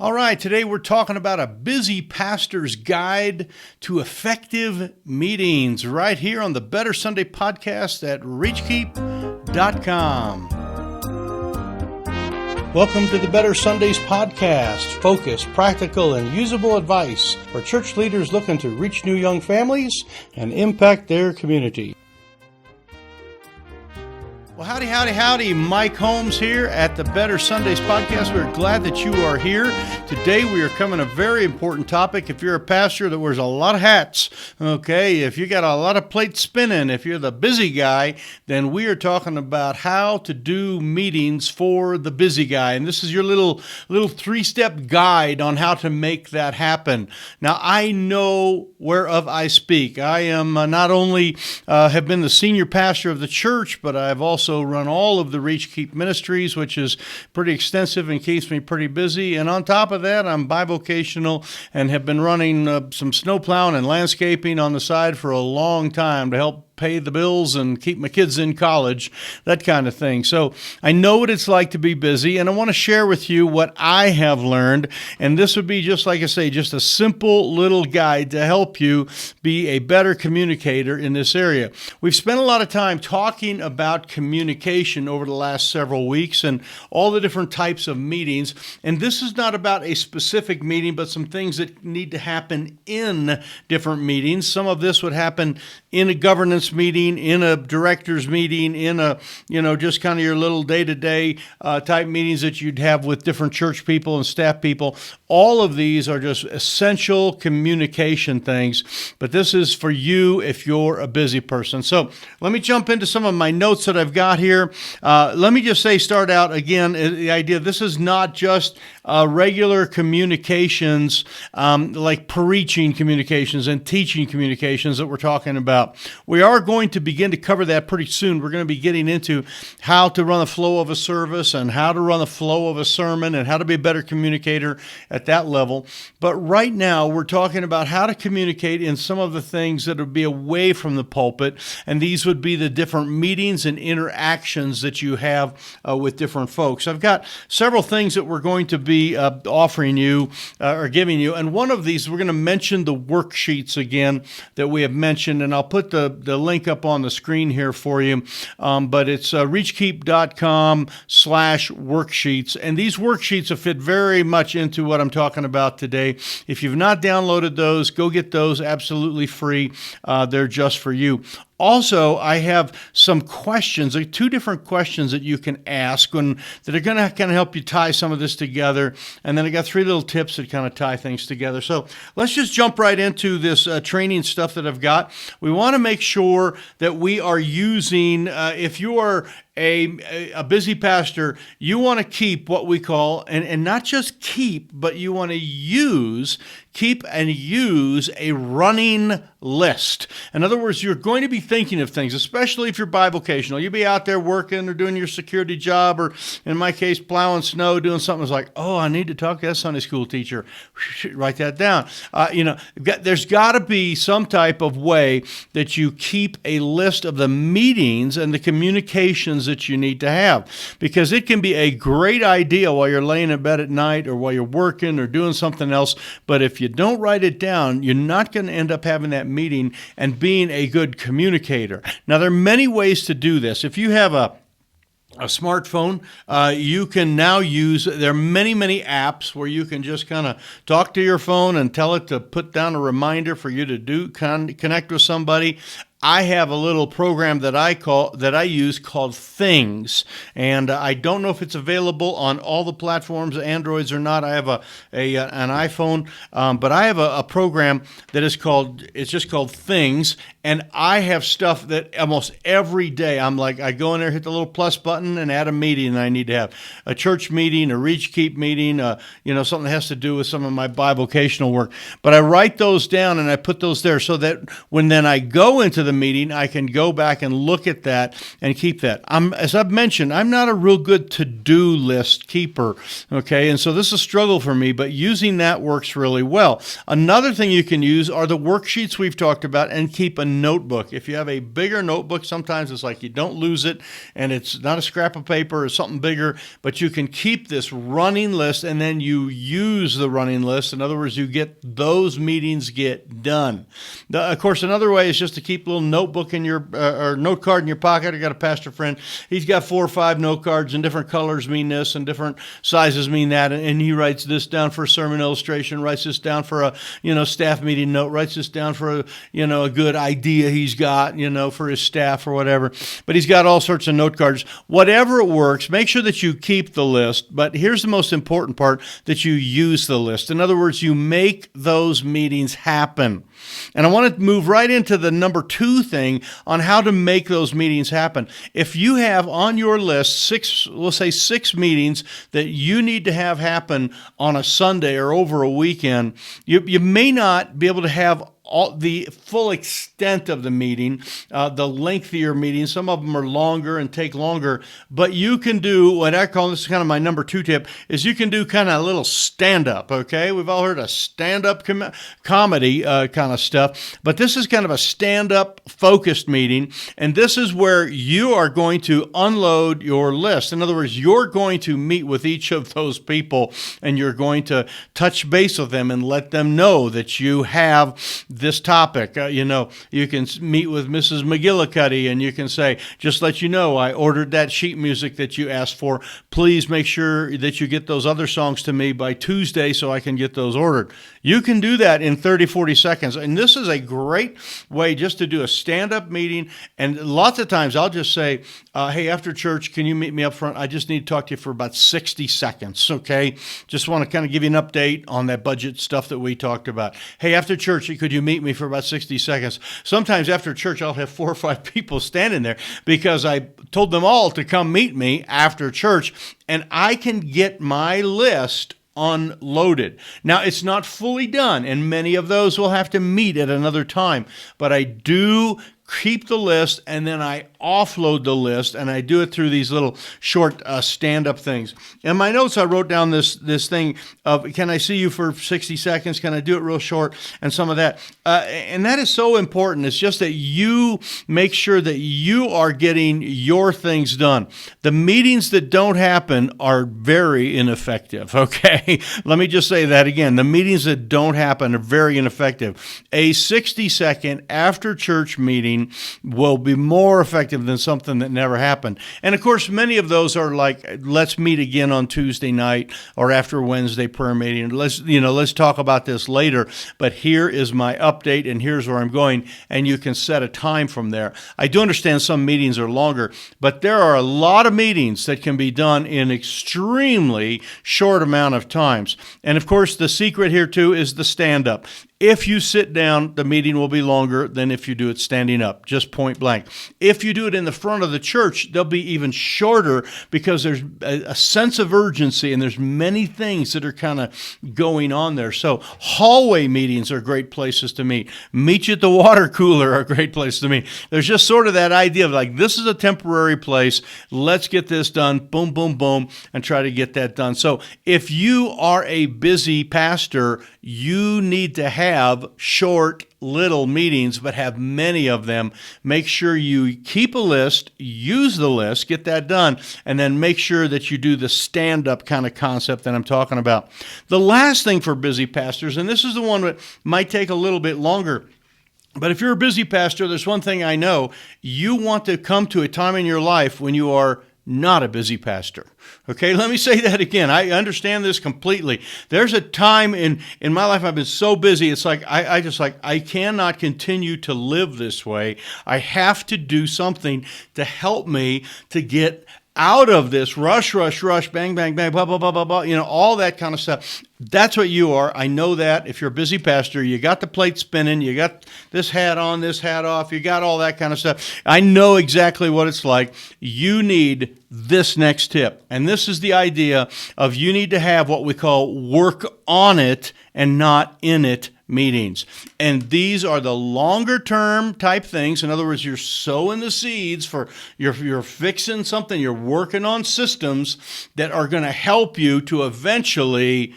All right, today we're talking about a busy pastor's guide to effective meetings right here on the Better Sunday podcast at reachkeep.com. Welcome to the Better Sundays podcast, focused, practical, and usable advice for church leaders looking to reach new young families and impact their community. Well, howdy. Mike Holmes here at the Better Sundays podcast. We're glad that you are here. Today we are covering a very important topic. If you're a pastor that wears a lot of hats, okay, if you got a lot of plates spinning, if you're the busy guy, then we are talking about how to do meetings for the busy guy. And this is your little three-step guide on how to make that happen. Now, I know whereof I speak. I am not only have been the senior pastor of the church, but I've also run all of the Reach Keep ministries, which is pretty extensive and keeps me pretty busy. And on top of that, I'm bi-vocational and have been running some snowplowing and landscaping on the side for a long time to help pay the bills and keep my kids in college, that kind of thing. So I know what it's like to be busy, and I want to share with you what I have learned. And this would be, just like I say, just a simple little guide to help you be a better communicator in this area. We've spent a lot of time talking about communication over the last several weeks and all the different types of meetings. And this is not about a specific meeting, but some things that need to happen in different meetings. Some of this would happen in a governance meeting, in a director's meeting, in a, just kind of your little day-to-day type meetings that you'd have with different church people and staff people. All of these are just essential communication things, but this is for you if you're a busy person. So let me jump into some of my notes that I've got here. Let me just start out again, the idea this is not just regular communications, like preaching communications and teaching communications that we're talking about. We are going to begin to cover that pretty soon. We're going to be getting into how to run the flow of a service and how to run the flow of a sermon and how to be a better communicator at that level. But right now, we're talking about how to communicate in some of the things that would be away from the pulpit, and these would be the different meetings and interactions that you have with different folks. I've got several things that we're going to be offering you or giving you, and one of these, we're going to mention the worksheets again that we have mentioned, and I'll put the link up on the screen here for you, but it's reachkeep.com/worksheets, and these worksheets will fit very much into what I'm talking about today. If you've not downloaded those, go get those absolutely free. They're just for you. Also, I have some questions, like two different questions that you can ask that are going to kind of help you tie some of this together. And then I got three little tips that kind of tie things together. So let's just jump right into this training stuff that I've got. We want to make sure that we are using, if you are a busy pastor, you want to keep what we call, and not just keep, but you want to keep and use a running list. In other words, you're going to be thinking of things, especially if you're bivocational. You'll be out there working or doing your security job, or in my case, plowing snow, doing something that's like, oh, I need to talk to that Sunday school teacher. Write that down. There's got to be some type of way that you keep a list of the meetings and the communications that you need to have, because it can be a great idea while you're laying in bed at night or while you're working or doing something else, but if you don't write it down, you're not going to end up having that meeting and being a good communicator. Now, there are many ways to do this. If you have a smartphone, you can now use, there are many apps where you can just kind of talk to your phone and tell it to put down a reminder for you to connect with somebody. I have a little program that I use called Things, and I don't know if it's available on all the platforms, Androids or not. I have an iPhone, but I have a program that it's just called Things, and I have stuff that almost every day I go in there, hit the little plus button, and add a meeting that I need to have, a church meeting, a Reach Keep meeting, something that has to do with some of my bivocational work. But I write those down and I put those there so that when then I go into the the meeting, I can go back and look at that and keep that. As I've mentioned, I'm not a real good to-do list keeper, okay? And so this is a struggle for me, but using that works really well. Another thing you can use are the worksheets we've talked about, and keep a notebook. If you have a bigger notebook, sometimes it's like you don't lose it, and it's not a scrap of paper or something bigger, but you can keep this running list, and then you use the running list. In other words, you get those meetings get done. Of course, another way is just to keep a little notebook in your or note card in your pocket. I got a pastor friend. He's got 4 or 5 note cards, and different colors mean this, and different sizes mean that. And he writes this down for a sermon illustration, writes this down for a staff meeting note, writes this down for a good idea he's got for his staff or whatever. But he's got all sorts of note cards. Whatever works, make sure that you keep the list. But here's the most important part: that you use the list. In other words, you make those meetings happen. And I want to move right into the number 2 thing on how to make those meetings happen. If you have on your list 6 meetings that you need to have happen on a Sunday or over a weekend, you may not be able to have the full extent of the meeting, the lengthier meetings. Some of them are longer and take longer, but you can do what I call, this is kind of my number 2 tip, is you can do kind of a little stand-up, okay? We've all heard of stand-up comedy kind of stuff, but this is kind of a stand-up focused meeting, and this is where you are going to unload your list. In other words, you're going to meet with each of those people, and you're going to touch base with them and let them know that you have this topic. You can meet with Mrs. McGillicuddy, and you can say, just let you know, I ordered that sheet music that you asked for. Please make sure that you get those other songs to me by Tuesday so I can get those ordered. You can do that in 30, 40 seconds. And this is a great way just to do a stand-up meeting. And lots of times I'll just say, hey, after church, can you meet me up front? I just need to talk to you for about 60 seconds, okay? Just want to kind of give you an update on that budget stuff that we talked about. Hey, after church, could you meet me for about 60 seconds? Sometimes after church, I'll have 4 or 5 people standing there because I told them all to come meet me after church, and I can get my list unloaded. Now, it's not fully done, and many of those will have to meet at another time, but I do keep the list, and then I offload the list, and I do it through these little short stand-up things. In my notes, I wrote down this thing of, can I see you for 60 seconds? Can I do it real short? And some of that. And that is so important. It's just that you make sure that you are getting your things done. The meetings that don't happen are very ineffective, okay? Let me just say that again. The meetings that don't happen are very ineffective. A 60-second after-church meeting will be more effective than something that never happened. And of course, many of those are like, let's meet again on Tuesday night or after Wednesday prayer meeting. Let's talk about this later, but here is my update and here's where I'm going, and you can set a time from there. I do understand some meetings are longer, but there are a lot of meetings that can be done in extremely short amount of times. And of course, the secret here too is the stand-up. If you sit down, the meeting will be longer than if you do it standing up, just point blank. If you do it in the front of the church, they'll be even shorter because there's a sense of urgency and there's many things that are kind of going on there. So hallway meetings are great places to meet. Meet you at the water cooler are a great place to meet. There's just sort of that idea of like, this is a temporary place. Let's get this done, boom, boom, boom, and try to get that done. So if you are a busy pastor, you need to have short little meetings, but have many of them. Make sure you keep a list, use the list, get that done, and then make sure that you do the stand-up kind of concept that I'm talking about. The last thing for busy pastors, and this is the one that might take a little bit longer, but if you're a busy pastor, there's one thing I know. You want to come to a time in your life when you are not a busy pastor. Okay, let me say that again. I understand this completely. There's a time in my life I've been so busy, it's like I cannot continue to live this way. I have to do something to help me to get out of this rush, bang, bang, bang, blah, blah, blah, blah, blah, all that kind of stuff. That's what you are. I know that. If you're a busy pastor, you got the plate spinning, you got this hat on, this hat off, you got all that kind of stuff. I know exactly what it's like. You need this next tip. And this is the idea of you need to have what we call work on it and not in it meetings. And these are the longer term type things. In other words, you're sowing the seeds for, you're fixing something, you're working on systems that are going to help you to eventually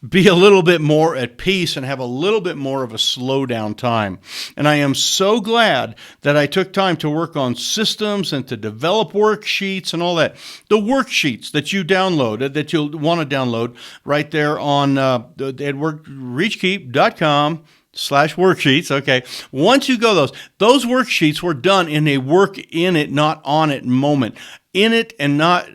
be a little bit more at peace and have a little bit more of a slow down time. And I am so glad that I took time to work on systems and to develop worksheets and all that. The worksheets that you downloaded, that you'll want to download right there on reachkeep.com/worksheets. Okay. Once you go those worksheets were done in a work in it, not on it moment. In it and not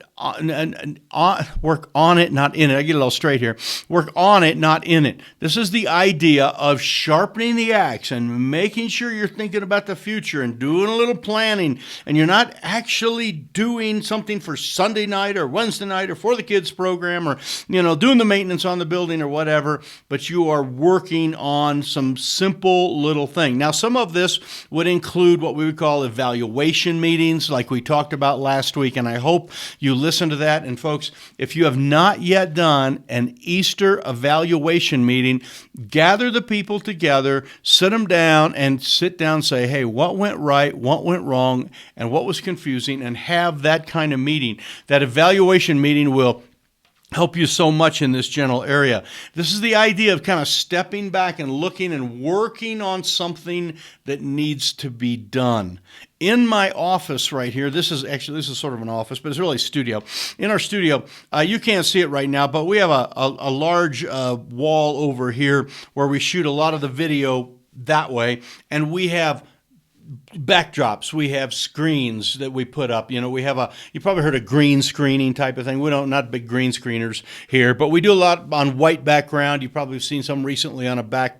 work on it, not in it. I get it all straight here. Work on it, not in it. This is the idea of sharpening the axe and making sure you're thinking about the future and doing a little planning, and you're not actually doing something for Sunday night or Wednesday night or for the kids program or, doing the maintenance on the building or whatever, but you are working on some simple little thing. Now, some of this would include what we would call evaluation meetings like we talked about last week, and I hope you listen to that. And folks, if you have not yet done an Easter evaluation meeting, gather the people together, sit down and say, hey, what went right, what went wrong, and what was confusing, and have that kind of meeting. That evaluation meeting will help you so much in this general area. This is the idea of kind of stepping back and looking and working on something that needs to be done. In my office right here, this is sort of an office, but it's really a studio. In our studio, you can't see it right now, but we have a large wall over here where we shoot a lot of the video that way, and we have backdrops. We have screens that we put up. You probably heard of green screening type of thing. We not big green screeners here, but we do a lot on white background. You probably have seen some recently on a black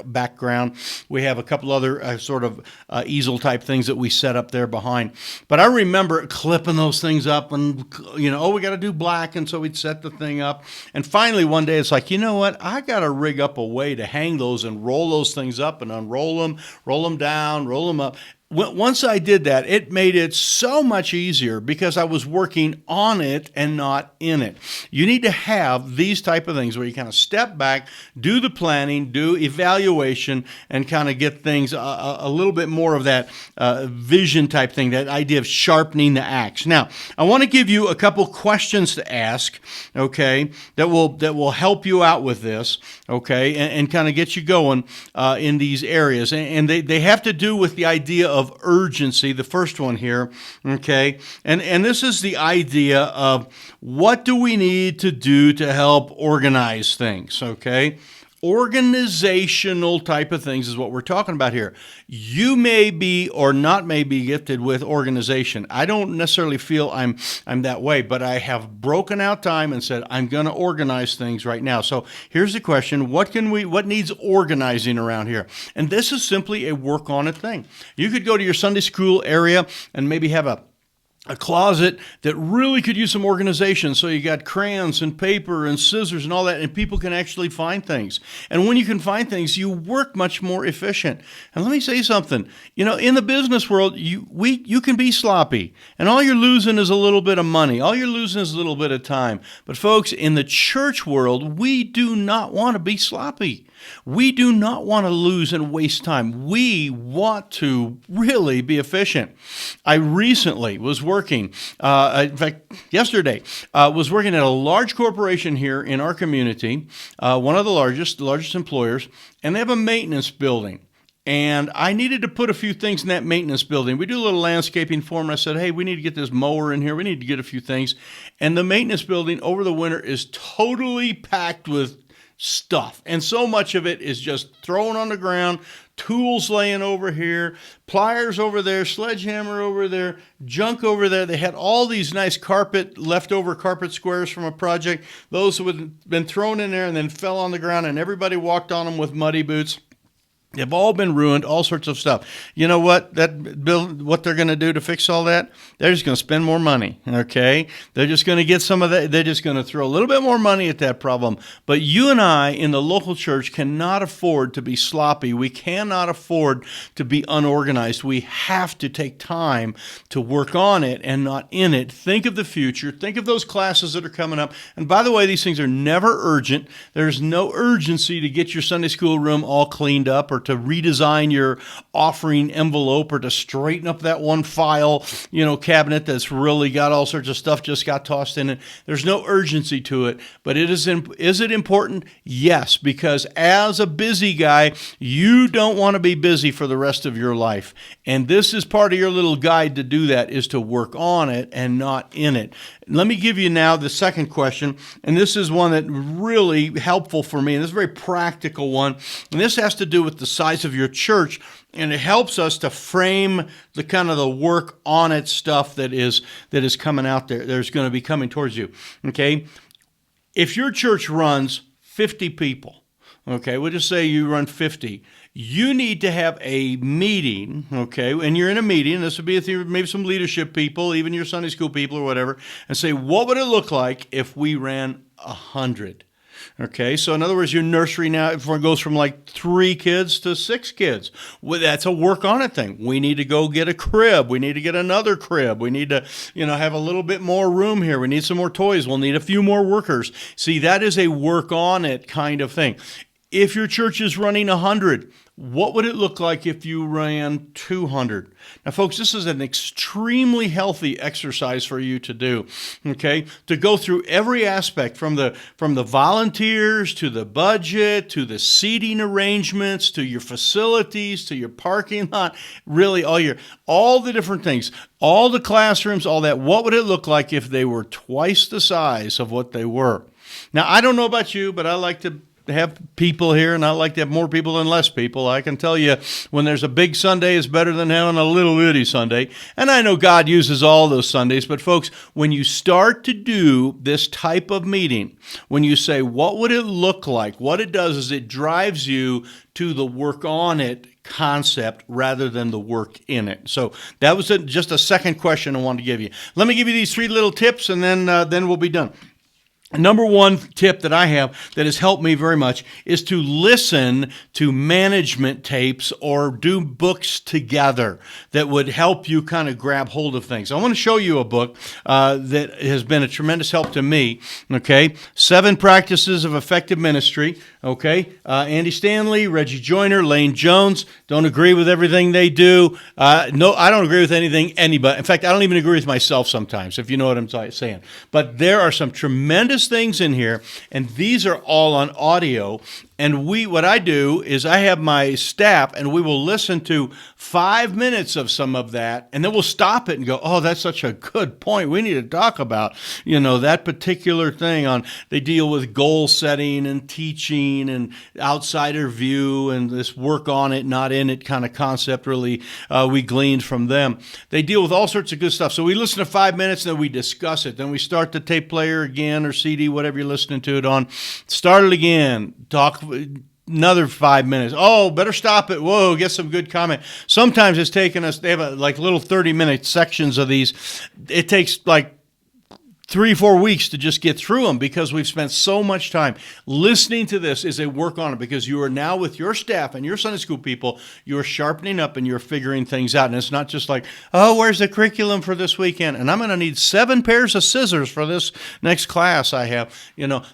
background. We have a couple other sort of easel type things that we set up there behind. But I remember clipping those things up and, we got to do black. And so we'd set the thing up. And finally one day it's like, you know what? I got to rig up a way to hang those and roll those things up and unroll them, roll them down, roll them up. Once I did that, it made it so much easier because I was working on it and not in it. You need to have these type of things where you kind of step back, do the planning, do evaluation, and kind of get things a little bit more of that vision type thing, that idea of sharpening the axe. Now, I want to give you a couple questions to ask, okay, that will help you out with this, okay, and kind of get you going in these areas. And they have to do with the idea of urgency, the first one here, okay? And this is the idea of what do we need to do to help organize things, okay? Organizational type of things is what we're talking about here. You may be or not may be gifted with organization. I don't necessarily feel I'm that way, but I have broken out time and said I'm going to organize things right now. So here's the question: what needs organizing around here? And this is simply a work on it thing. You could go to your Sunday school area and maybe have a closet that really could use some organization. So you got crayons and paper and scissors and all that, and people can actually find things. And when you can find things, you work much more efficient. And let me say something. In the business world, you can be sloppy, and all you're losing is a little bit of money. All you're losing is a little bit of time. But folks, in the church world, we do not want to be sloppy. We do not want to lose and waste time. We want to really be efficient. I recently was working, in fact, yesterday, was working at a large corporation here in our community, one of the largest employers, and they have a maintenance building. And I needed to put a few things in that maintenance building. We do a little landscaping for them. I said, hey, we need to get this mower in here. We need to get a few things. And the maintenance building over the winter is totally packed with stuff. And so much of it is just thrown on the ground, tools laying over here, pliers over there, sledgehammer over there, junk over there. They had all these nice leftover carpet squares from a project. Those would have been thrown in there and then fell on the ground, and everybody walked on them with muddy boots. They've all been ruined, all sorts of stuff. You know what? What they're going to do to fix all that? They're just going to spend more money, okay? They're just going to get some of that. They're just going to throw a little bit more money at that problem. But you and I in the local church cannot afford to be sloppy. We cannot afford to be unorganized. We have to take time to work on it and not in it. Think of the future. Think of those classes that are coming up. And by the way, these things are never urgent. There's no urgency to get your Sunday school room all cleaned up or to redesign your offering envelope or to straighten up that one file, cabinet that's really got all sorts of stuff just got tossed in it. There's no urgency to it, but is it important? Yes, because as a busy guy, you don't want to be busy for the rest of your life. And this is part of your little guide to do that, is to work on it and not in it. Let me give you now the second question, and this is one that really helpful for me, and this is a very practical one, and this has to do with the size of your church, and it helps us to frame the kind of the work on it stuff that is coming out there. There's going to be coming towards you. Okay, if your church runs 50 people, okay, we'll just say you run 50. You need to have a meeting, okay, and you're in a meeting, this would be maybe some leadership people, even your Sunday school people or whatever, and say, what would it look like if we ran 100? Okay, so in other words, your nursery now goes from like 3 kids to 6 kids. Well, that's a work on it thing. We need to go get a crib. We need to get another crib. We need to, have a little bit more room here. We need some more toys. We'll need a few more workers. See, that is a work on it kind of thing. If your church is running 100, what would it look like if you ran 200? Now, folks, this is an extremely healthy exercise for you to do, okay? To go through every aspect from the volunteers to the budget to the seating arrangements to your facilities to your parking lot, really all the different things, all the classrooms, all that. What would it look like if they were twice the size of what they were? Now, I don't know about you, but I like to have people here, and I like to have more people than less people. I can tell you, when there's a big Sunday, it's better than having a little bitty Sunday. And I know God uses all those Sundays, but folks, when you start to do this type of meeting, when you say, what would it look like? What it does is it drives you to the work on it concept rather than the work in it. So that was just a second question I wanted to give you. Let me give you these 3 little tips, and then we'll be done. Number one tip that I have that has helped me very much is to listen to management tapes or do books together that would help you kind of grab hold of things. I want to show you a book that has been a tremendous help to me, okay? 7 Practices of Effective Ministry, okay? Andy Stanley, Reggie Joyner, Lane Jones. Don't agree with everything they do. No, I don't agree with anything anybody. In fact, I don't even agree with myself sometimes, if you know what I'm saying. But there are some tremendous things in here, and these are all on audio. And what I do is I have my staff, and we will listen to 5 minutes of some of that, and then we'll stop it and go, oh, that's such a good point. We need to talk about, that particular thing they deal with goal setting and teaching and outsider view and this work on it, not in it kind of concept really we gleaned from them. They deal with all sorts of good stuff. So we listen to 5 minutes, and then we discuss it. Then we start the tape player again or CD, whatever you're listening to it on. Start it again. Talk another 5 minutes. Oh, better stop it. Whoa, get some good comment. Sometimes it's taken us, they have like little 30-minute sections of these. It takes like 3-4 weeks to just get through them because we've spent so much time listening to this is a work on it, because you are now with your staff and your Sunday school people, you're sharpening up and you're figuring things out. And it's not just like, oh, where's the curriculum for this weekend? And I'm going to need 7 pairs of scissors for this next class I have.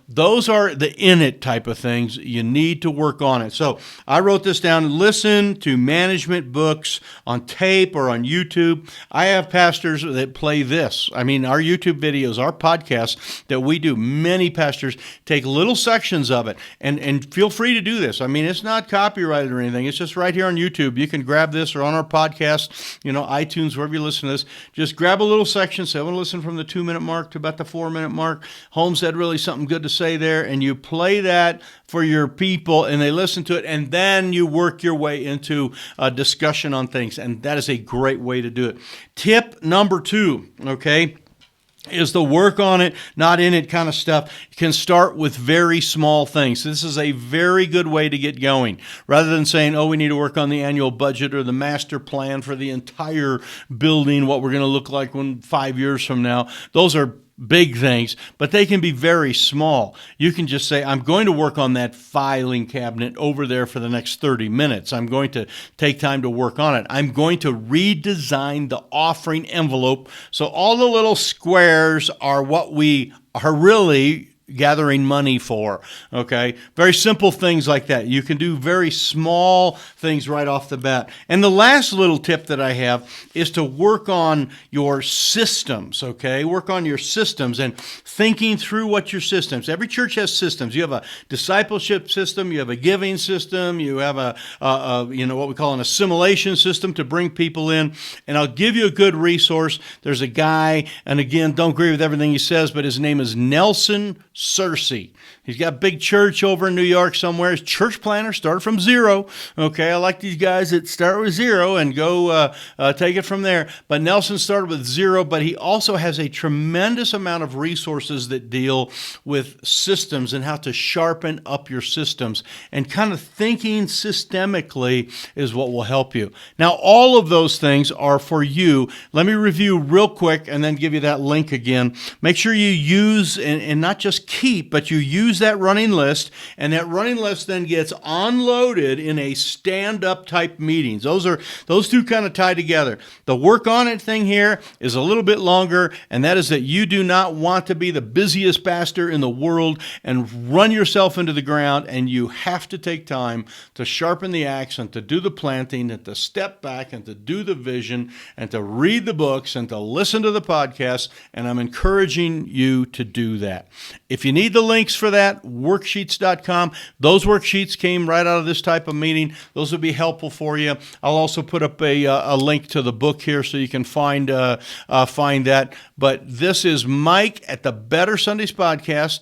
Those are the in it type of things. You need to work on it. So I wrote this down. Listen to management books on tape or on YouTube. I have pastors that play this. I mean, our YouTube videos, our podcasts that we do, many pastors take little sections of it, and feel free to do this. I mean, it's not copyrighted or anything. It's just right here on YouTube. You can grab this, or on our podcast, iTunes, wherever you listen to this. Just grab a little section. Say, I want to listen from the 2-minute mark to about the 4-minute mark. Holmes had really something good to say there, and you play that for your people, and they listen to it, and then you work your way into a discussion on things, and that is a great way to do it. Tip number 2, okay? is the work on it, not in it kind of stuff. You can start with very small things. This is a very good way to get going. Rather than saying, oh, we need to work on the annual budget or the master plan for the entire building, what we're going to look like 5 years from now. Those are big things, but they can be very small. You can just say, I'm going to work on that filing cabinet over there for the next 30 minutes. I'm going to take time to work on it. I'm going to redesign the offering envelope so all the little squares are what we are really gathering money for. Okay? Very simple things like that. You can do very small things right off the bat. And the last little tip that I have is to work on your systems. Okay? Work on your systems and thinking through what your systems. Every church has systems. You have a discipleship system. You have a giving system. You have a what we call an assimilation system to bring people in. And I'll give you a good resource. There's a guy, and again, don't agree with everything he says, but his name is Nelson Searcy. He's got a big church over in New York somewhere. His church planner started from zero. Okay, I like these guys that start with zero and go take it from there. But Nelson started with zero, but he also has a tremendous amount of resources that deal with systems and how to sharpen up your systems. And kind of thinking systemically is what will help you. Now, all of those things are for you. Let me review real quick and then give you that link again. Make sure you use and not just keep, but you use that running list, and that running list then gets unloaded in a stand-up type meetings. Those two kind of tie together. The work on it thing here is a little bit longer, and that is that you do not want to be the busiest pastor in the world and run yourself into the ground, and you have to take time to sharpen the axe and to do the planting and to step back and to do the vision and to read the books and to listen to the podcasts, and I'm encouraging you to do that. If you need the links for that, worksheets.com. Those worksheets came right out of this type of meeting. Those will be helpful for you. I'll also put up a link to the book here so you can find that. But this is Mike at the Better Sundays Podcast,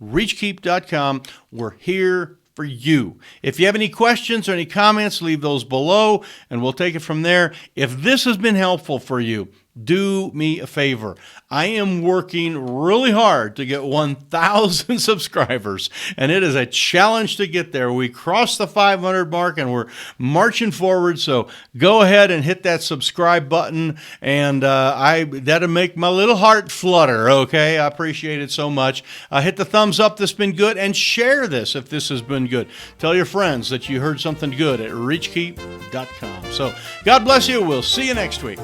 reachkeep.com. We're here for you. If you have any questions or any comments, leave those below, and we'll take it from there. If this has been helpful for you, do me a favor. I am working really hard to get 1,000 subscribers, and it is a challenge to get there. We crossed the 500 mark, and we're marching forward, so go ahead and hit that subscribe button, and that'll make my little heart flutter, okay? I appreciate it so much. Hit the thumbs up that's been good, and share this if this has been good. Tell your friends that you heard something good at reachkeep.com. So God bless you. We'll see you next week.